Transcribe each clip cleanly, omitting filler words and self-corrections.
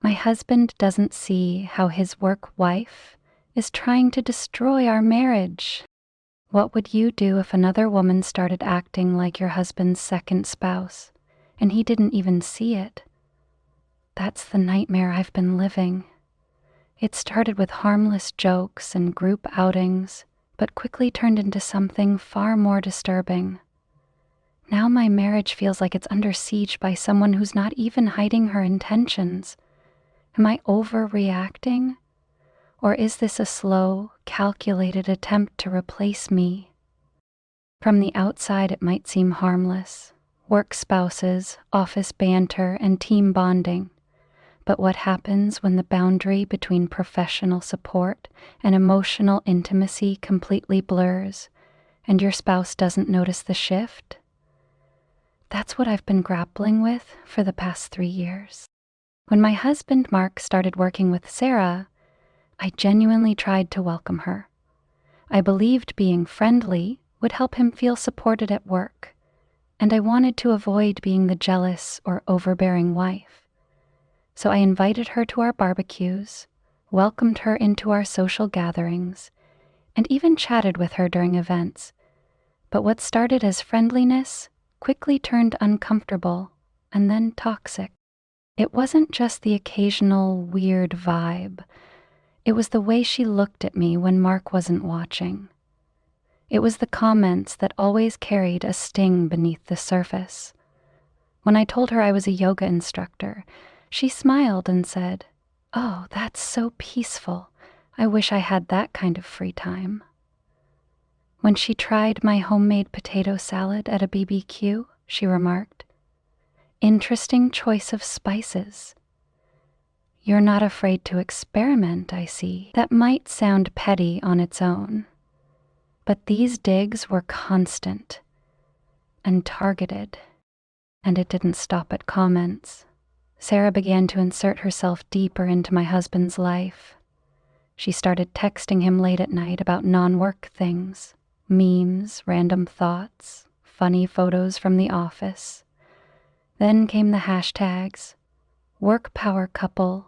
My husband doesn't see how his work wife is trying to destroy our marriage. What would you do if another woman started acting like your husband's second spouse, and he didn't even see it? That's the nightmare I've been living. It started with harmless jokes and group outings, but quickly turned into something far more disturbing. Now my marriage feels like it's under siege by someone who's not even hiding her intentions. Am I overreacting? Or is this a slow, calculated attempt to replace me? From the outside, it might seem harmless. Work spouses, office banter, and team bonding. But what happens when the boundary between professional support and emotional intimacy completely blurs, and your spouse doesn't notice the shift? That's what I've been grappling with for the past 3 years. When my husband Mark started working with Sarah, I genuinely tried to welcome her. I believed being friendly would help him feel supported at work, and I wanted to avoid being the jealous or overbearing wife. So I invited her to our barbecues, welcomed her into our social gatherings, and even chatted with her during events. But what started as friendliness quickly turned uncomfortable and then toxic. It wasn't just the occasional weird vibe. It was the way she looked at me when Mark wasn't watching. It was the comments that always carried a sting beneath the surface. When I told her I was a yoga instructor, she smiled and said, "Oh, that's so peaceful. I wish I had that kind of free time." When she tried my homemade potato salad at a BBQ, she remarked, "Interesting choice of spices." You're not afraid to experiment, I see. That might sound petty on its own, but these digs were constant and targeted, and it didn't stop at comments. Sarah began to insert herself deeper into my husband's life. She started texting him late at night about non-work things, memes, random thoughts, funny photos from the office. Then came the hashtags, work power couple,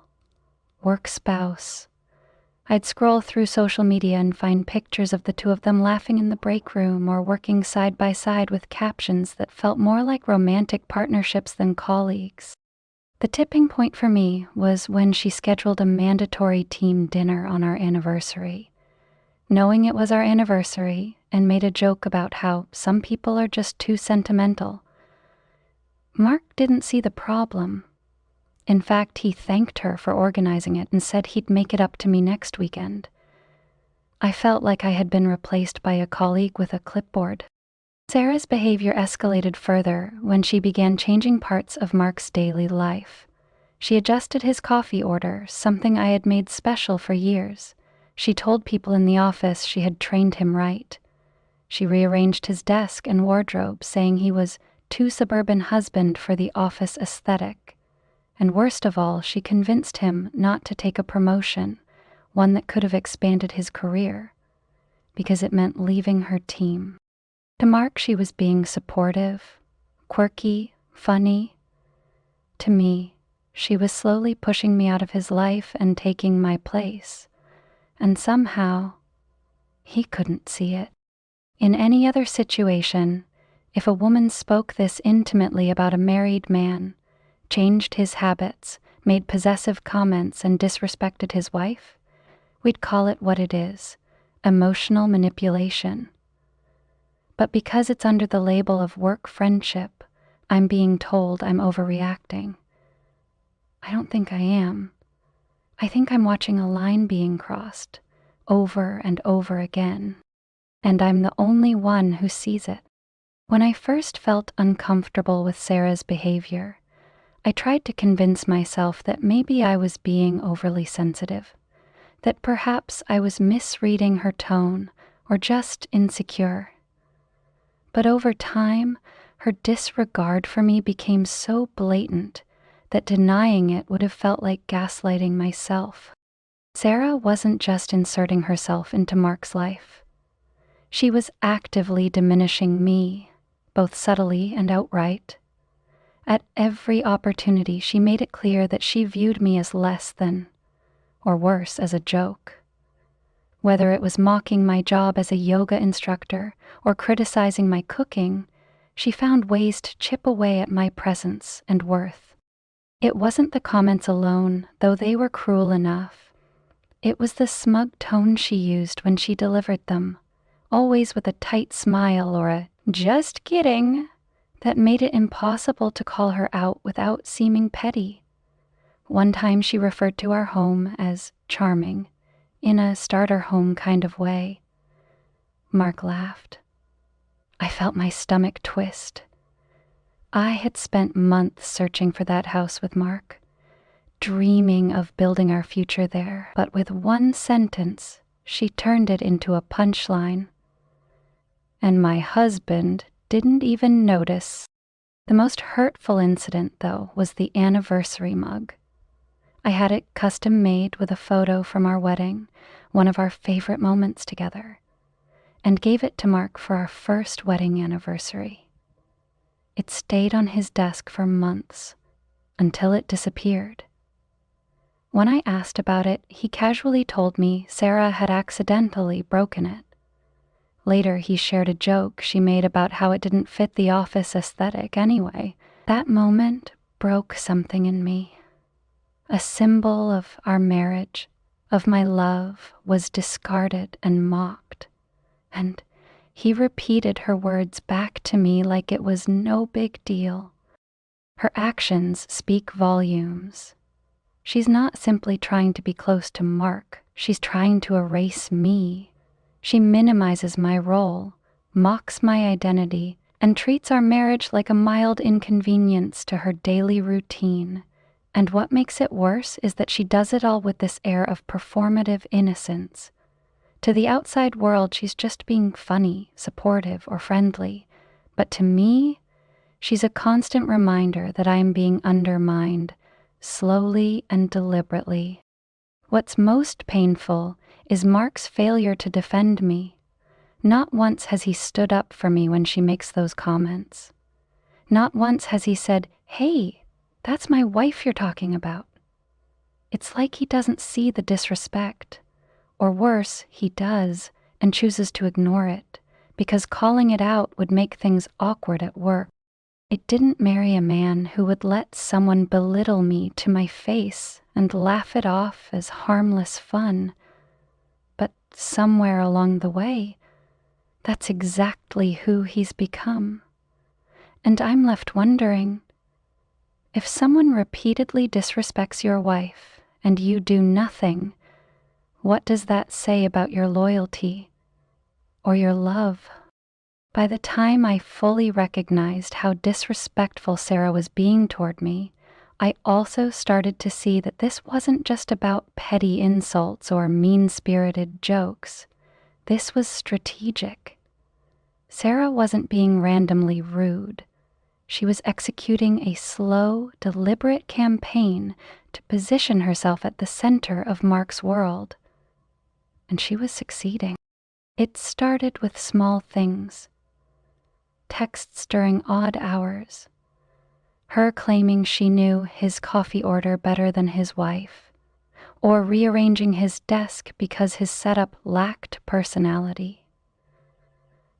work spouse. I'd scroll through social media and find pictures of the two of them laughing in the break room or working side by side with captions that felt more like romantic partnerships than colleagues. The tipping point for me was when she scheduled a mandatory team dinner on our anniversary. Knowing it was our anniversary and made a joke about how some people are just too sentimental. Mark didn't see the problem. In fact, he thanked her for organizing it and said he'd make it up to me next weekend. I felt like I had been replaced by a colleague with a clipboard. Sarah's behavior escalated further when she began changing parts of Mark's daily life. She adjusted his coffee order, something I had made special for years. She told people in the office she had trained him right. She rearranged his desk and wardrobe, saying he was too suburban husband for the office aesthetic. And worst of all, she convinced him not to take a promotion, one that could have expanded his career, because it meant leaving her team. To Mark, she was being supportive, quirky, funny. To me, she was slowly pushing me out of his life and taking my place. And somehow, he couldn't see it. In any other situation, if a woman spoke this intimately about a married man, changed his habits, made possessive comments, and disrespected his wife, we'd call it what it is, emotional manipulation. But because it's under the label of work friendship, I'm being told I'm overreacting. I don't think I am. I think I'm watching a line being crossed, over and over again, and I'm the only one who sees it. When I first felt uncomfortable with Sarah's behavior, I tried to convince myself that maybe I was being overly sensitive, that perhaps I was misreading her tone or just insecure. But over time, her disregard for me became so blatant that denying it would have felt like gaslighting myself. Sarah wasn't just inserting herself into Mark's life. She was actively diminishing me, both subtly and outright. At every opportunity, she made it clear that she viewed me as less than, or worse, as a joke. Whether it was mocking my job as a yoga instructor or criticizing my cooking, she found ways to chip away at my presence and worth. It wasn't the comments alone, though they were cruel enough. It was the smug tone she used when she delivered them, always with a tight smile or a "just kidding," that made it impossible to call her out without seeming petty. One time she referred to our home as charming, in a starter home kind of way. Mark laughed. I felt my stomach twist. I had spent months searching for that house with Mark, dreaming of building our future there, but with one sentence, she turned it into a punchline. And my husband didn't even notice. The most hurtful incident, though, was the anniversary mug. I had it custom made with a photo from our wedding, one of our favorite moments together, and gave it to Mark for our first wedding anniversary. It stayed on his desk for months, until it disappeared. When I asked about it, he casually told me Sarah had accidentally broken it. Later, he shared a joke she made about how it didn't fit the office aesthetic anyway. That moment broke something in me. A symbol of our marriage, of my love, was discarded and mocked. And he repeated her words back to me like it was no big deal. Her actions speak volumes. She's not simply trying to be close to Mark, she's trying to erase me. She minimizes my role, mocks my identity, and treats our marriage like a mild inconvenience to her daily routine. And what makes it worse is that she does it all with this air of performative innocence. To the outside world, she's just being funny, supportive, or friendly. But to me, she's a constant reminder that I am being undermined, slowly and deliberately. What's most painful is Mark's failure to defend me. Not once has he stood up for me when she makes those comments. Not once has he said, "Hey, that's my wife you're talking about." It's like he doesn't see the disrespect. Or worse, he does, and chooses to ignore it, because calling it out would make things awkward at work. It didn't marry a man who would let someone belittle me to my face and laugh it off as harmless fun. But somewhere along the way, that's exactly who he's become. And I'm left wondering, if someone repeatedly disrespects your wife and you do nothing, what does that say about your loyalty or your love? By the time I fully recognized how disrespectful Sarah was being toward me, I also started to see that this wasn't just about petty insults or mean-spirited jokes. This was strategic. Sarah wasn't being randomly rude. She was executing a slow, deliberate campaign to position herself at the center of Mark's world. And she was succeeding. It started with small things. Texts during odd hours. Her claiming she knew his coffee order better than his wife. Or rearranging his desk because his setup lacked personality.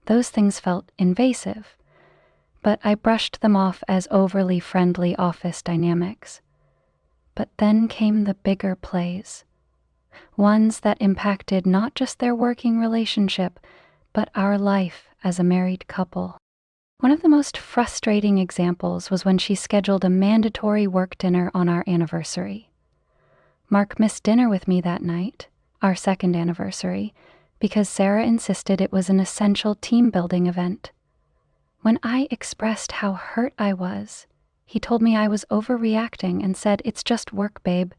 Those things felt invasive, but I brushed them off as overly friendly office dynamics. But then came the bigger plays. Ones that impacted not just their working relationship, but our life as a married couple. One of the most frustrating examples was when she scheduled a mandatory work dinner on our anniversary. Mark missed dinner with me that night, our second anniversary, because Sarah insisted it was an essential team-building event. When I expressed how hurt I was, he told me I was overreacting and said, "It's just work, babe."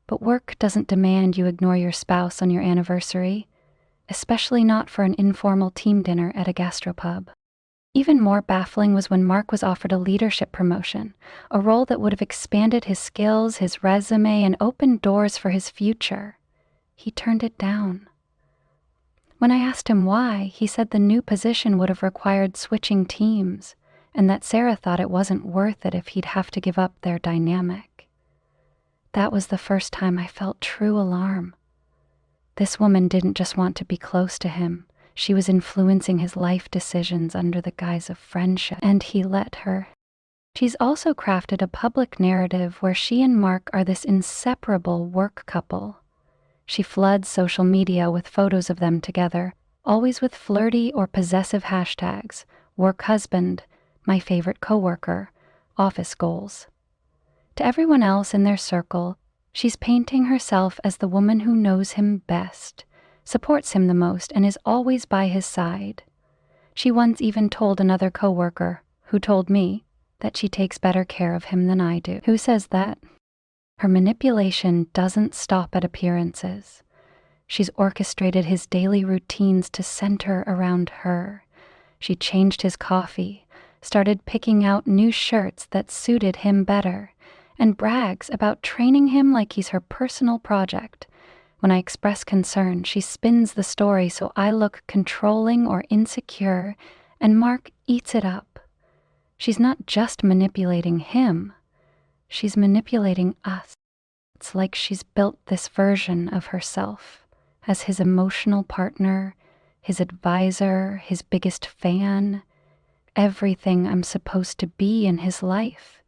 But work doesn't demand you ignore your spouse on your anniversary, especially not for an informal team dinner at a gastropub. Even more baffling was when Mark was offered a leadership promotion, a role that would have expanded his skills, his resume, and opened doors for his future. He turned it down. When I asked him why, he said the new position would have required switching teams, and that Sarah thought it wasn't worth it if he'd have to give up their dynamic. That was the first time I felt true alarm. This woman didn't just want to be close to him. She was influencing his life decisions under the guise of friendship, and he let her. She's also crafted a public narrative where she and Mark are this inseparable work couple. She floods social media with photos of them together, always with flirty or possessive hashtags: work husband, my favorite coworker, office goals. To everyone else in their circle, she's painting herself as the woman who knows him best, supports him the most, and is always by his side. She once even told another coworker, who told me, that she takes better care of him than I do. Who says that? Her manipulation doesn't stop at appearances. She's orchestrated his daily routines to center around her. She changed his coffee, started picking out new shirts that suited him better, and brags about training him like he's her personal project. When I express concern, she spins the story so I look controlling or insecure, and Mark eats it up. She's not just manipulating him, she's manipulating us. It's like she's built this version of herself as his emotional partner, his advisor, his biggest fan, everything I'm supposed to be in his life.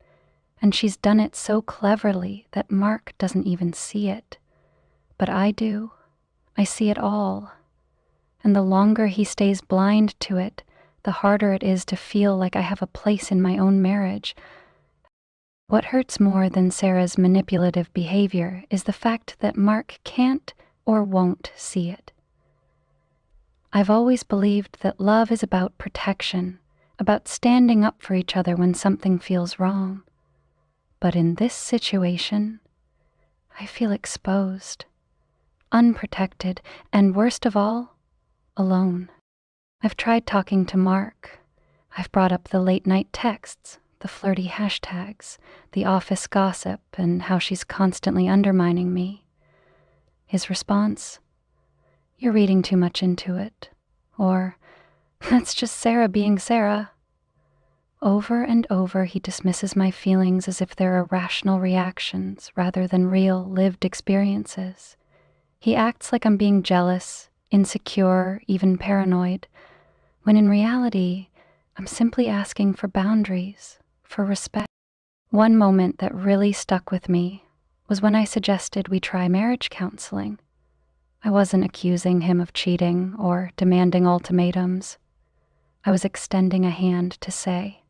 And she's done it so cleverly that Mark doesn't even see it. But I do. I see it all. And the longer he stays blind to it, the harder it is to feel like I have a place in my own marriage. What hurts more than Sarah's manipulative behavior is the fact that Mark can't or won't see it. I've always believed that love is about protection, about standing up for each other when something feels wrong. But in this situation, I feel exposed, unprotected, and worst of all, alone. I've tried talking to Mark. I've brought up the late-night texts, the flirty hashtags, the office gossip, and how she's constantly undermining me. His response: "You're reading too much into it," or "That's just Sarah being Sarah." Over and over, he dismisses my feelings as if they're irrational reactions rather than real, lived experiences. He acts like I'm being jealous, insecure, even paranoid, when in reality, I'm simply asking for boundaries, for respect. One moment that really stuck with me was when I suggested we try marriage counseling. I wasn't accusing him of cheating or demanding ultimatums. I was extending a hand to say,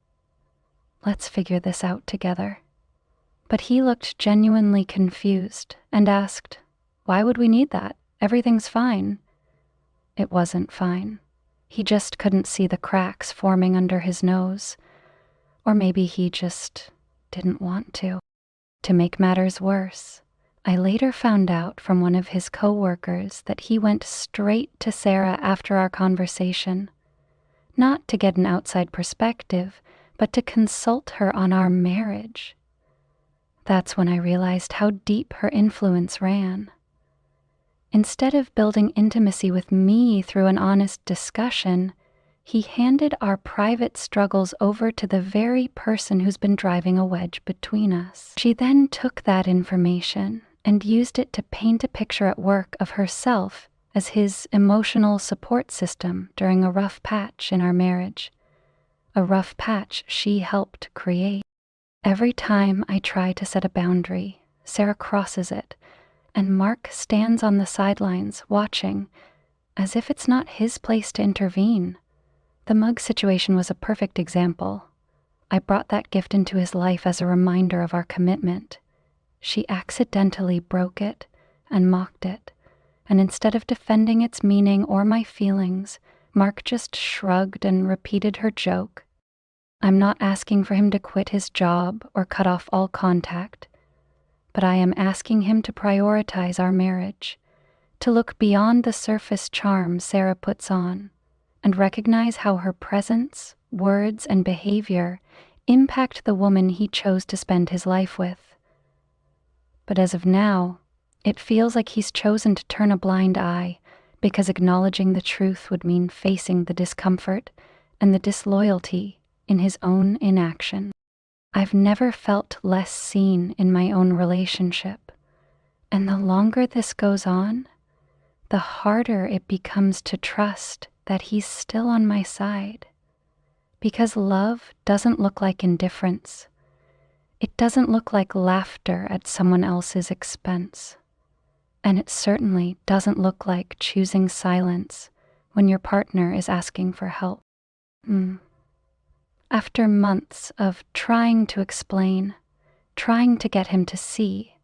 "Let's figure this out together." But he looked genuinely confused and asked, "Why would we need that? Everything's fine." It wasn't fine. He just couldn't see the cracks forming under his nose. Or maybe he just didn't want to. To make matters worse, I later found out from one of his coworkers that he went straight to Sarah after our conversation, not to get an outside perspective, but to consult her on our marriage. That's when I realized how deep her influence ran. Instead of building intimacy with me through an honest discussion, he handed our private struggles over to the very person who's been driving a wedge between us. She then took that information and used it to paint a picture at work of herself as his emotional support system during a rough patch in our marriage, a rough patch she helped create. Every time I try to set a boundary, Sarah crosses it, and Mark stands on the sidelines watching, as if it's not his place to intervene. The mug situation was a perfect example. I brought that gift into his life as a reminder of our commitment. She accidentally broke it and mocked it, and instead of defending its meaning or my feelings, Mark just shrugged and repeated her joke. I'm not asking for him to quit his job or cut off all contact, but I am asking him to prioritize our marriage, to look beyond the surface charm Sarah puts on, and recognize how her presence, words, and behavior impact the woman he chose to spend his life with. But as of now, it feels like he's chosen to turn a blind eye because acknowledging the truth would mean facing the discomfort and the disloyalty in his own inaction. I've never felt less seen in my own relationship, and the longer this goes on, the harder it becomes to trust that he's still on my side. Because love doesn't look like indifference. It doesn't look like laughter at someone else's expense. And it certainly doesn't look like choosing silence when your partner is asking for help. After months of trying to explain, trying to get him to see,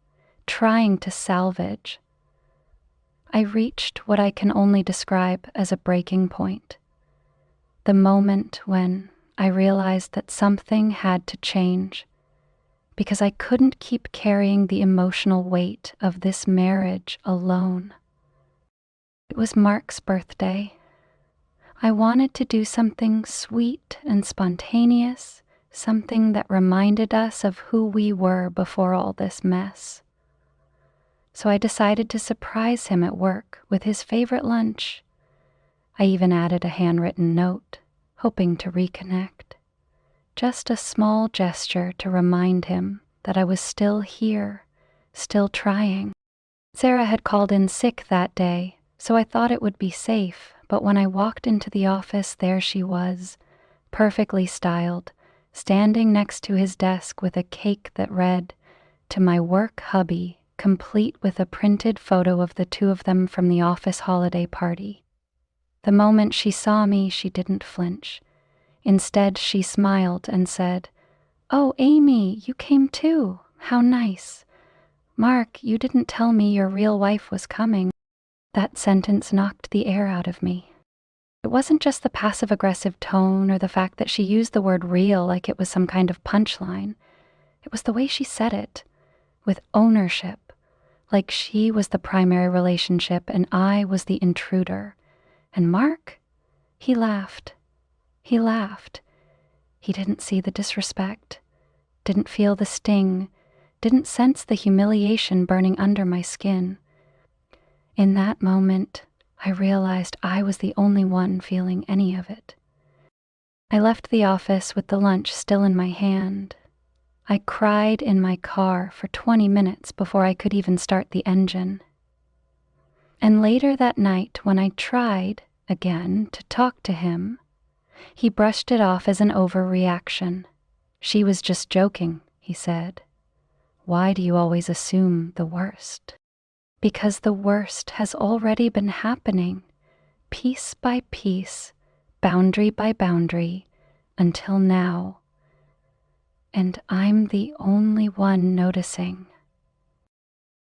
trying to salvage, I reached what I can only describe as a breaking point. The moment when I realized that something had to change, because I couldn't keep carrying the emotional weight of this marriage alone. It was Mark's birthday. I wanted to do something sweet and spontaneous, something that reminded us of who we were before all this mess. So I decided to surprise him at work with his favorite lunch. I even added a handwritten note, hoping to reconnect. Just a small gesture to remind him that I was still here, still trying. Sarah had called in sick that day, so I thought it would be safe, but when I walked into the office, there she was, perfectly styled, standing next to his desk with a cake that read, "To my work hubby," complete with a printed photo of the two of them from the office holiday party. The moment she saw me, she didn't flinch. Instead, she smiled and said, "Oh, Amy, you came too. How nice. Mark, you didn't tell me your real wife was coming." That sentence knocked the air out of me. It wasn't just the passive-aggressive tone or the fact that she used the word real like it was some kind of punchline. It was the way she said it, with ownership, like she was the primary relationship and I was the intruder. And Mark? He laughed. He laughed. He didn't see the disrespect, didn't feel the sting, didn't sense the humiliation burning under my skin. In that moment, I realized I was the only one feeling any of it. I left the office with the lunch still in my hand. I cried in my car for 20 minutes before I could even start the engine. And later that night, when I tried, again, to talk to him, he brushed it off as an overreaction. "She was just joking," he said. "Why do you always assume the worst?" Because the worst has already been happening, piece by piece, boundary by boundary, until now. And I'm the only one noticing.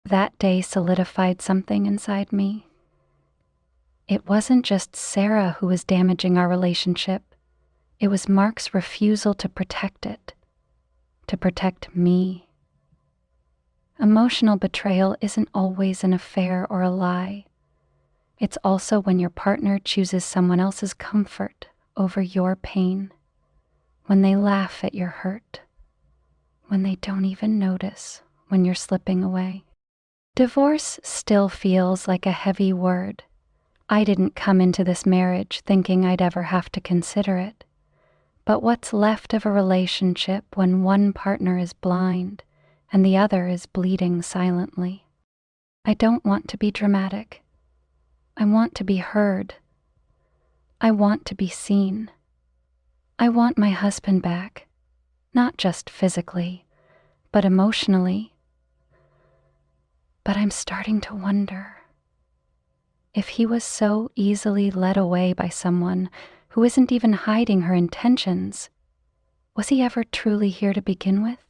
That day solidified something inside me. It wasn't just Sarah who was damaging our relationship. It was Mark's refusal to protect it, to protect me. Emotional betrayal isn't always an affair or a lie. It's also when your partner chooses someone else's comfort over your pain, when they laugh at your hurt, when they don't even notice when you're slipping away. Divorce still feels like a heavy word. I didn't come into this marriage thinking I'd ever have to consider it. But what's left of a relationship when one partner is blind and the other is bleeding silently? I don't want to be dramatic. I want to be heard. I want to be seen. I want my husband back, not just physically, but emotionally. But I'm starting to wonder, if he was so easily led away by someone who isn't even hiding her intentions, was he ever truly here to begin with?